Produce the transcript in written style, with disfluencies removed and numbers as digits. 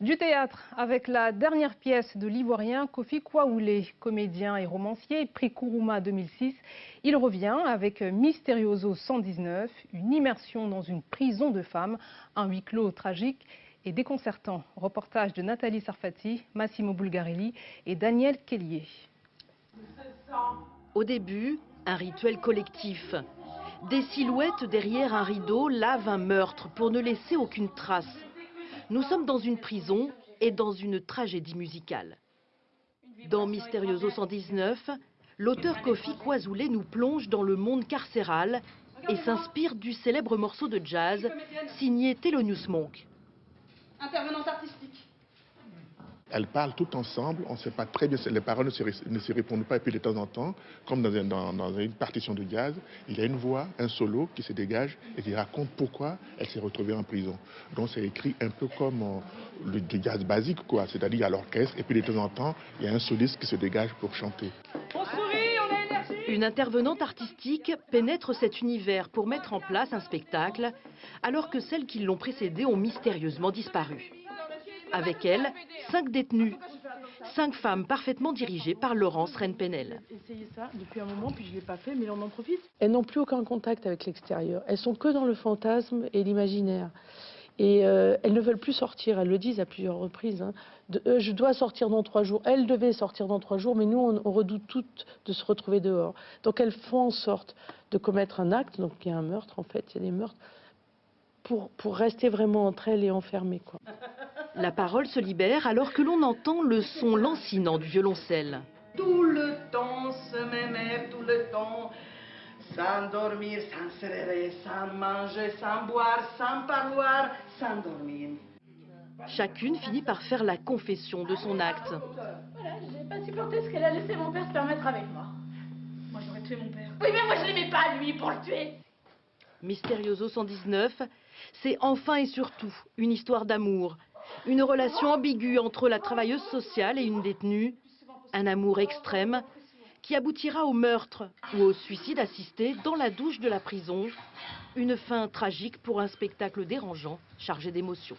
Du théâtre avec la dernière pièce de l'Ivoirien Kofi Kwaoulé, comédien et romancier, prix Kourouma 2006. Il revient avec Mysterioso 119, une immersion dans une prison de femmes, un huis clos tragique et déconcertant. Reportage de Nathalie Sarfati, Massimo Bulgarelli et Daniel Kellier. Au début, un rituel collectif. Des silhouettes derrière un rideau lavent un meurtre pour ne laisser aucune trace. Nous sommes dans une prison et dans une tragédie musicale. Dans Mysterioso 119, l'auteur Kofi Kwaoulé nous plonge dans le monde carcéral et s'inspire du célèbre morceau de jazz signé Thelonious Monk. Intervenante artistique. Elles parlent toutes ensemble, on ne sait pas très bien, les paroles ne se répondent pas, et puis de temps en temps, comme dans une partition de jazz, il y a une voix, un solo qui se dégage et qui raconte pourquoi elle s'est retrouvée en prison. Donc c'est écrit un peu comme du jazz basique, quoi, c'est-à-dire à l'orchestre, et puis de temps en temps, il y a un soliste qui se dégage pour chanter. On sourit, on a énergie. Une intervenante artistique pénètre cet univers pour mettre en place un spectacle, alors que celles qui l'ont précédé ont mystérieusement disparu. Avec elle, 5 détenues, 5 femmes parfaitement dirigées par Laurence Renpenel. J'ai essayé ça depuis un moment, puis je ne l'ai pas fait, mais on en profite. Elles n'ont plus aucun contact avec l'extérieur. Elles sont que dans le fantasme et l'imaginaire. Et elles ne veulent plus sortir, elles le disent à plusieurs reprises. Hein. Je dois sortir dans 3 jours. Elles devaient sortir dans 3 jours, mais nous, on redoute toutes de se retrouver dehors. Donc elles font en sorte de commettre un acte, donc il y a un meurtre en fait, il y a des meurtres, pour rester vraiment entre elles et enfermées, quoi. La parole se libère alors que l'on entend le son lancinant du violoncelle. Tout le temps, se mémère tout le temps. Sans dormir, sans se réveiller, sans manger, sans boire, sans parloir, sans dormir. Chacune finit par faire la confession de son acte. Voilà, j'ai pas supporté ce qu'elle a laissé mon père se permettre avec moi. Moi, j'aurais tué mon père. Oui, mais moi je l'aimais pas lui pour le tuer. Mysterioso 119, c'est enfin et surtout une histoire d'amour. Une relation ambiguë entre la travailleuse sociale et une détenue. Un amour extrême qui aboutira au meurtre ou au suicide assisté dans la douche de la prison. Une fin tragique pour un spectacle dérangeant, chargé d'émotions.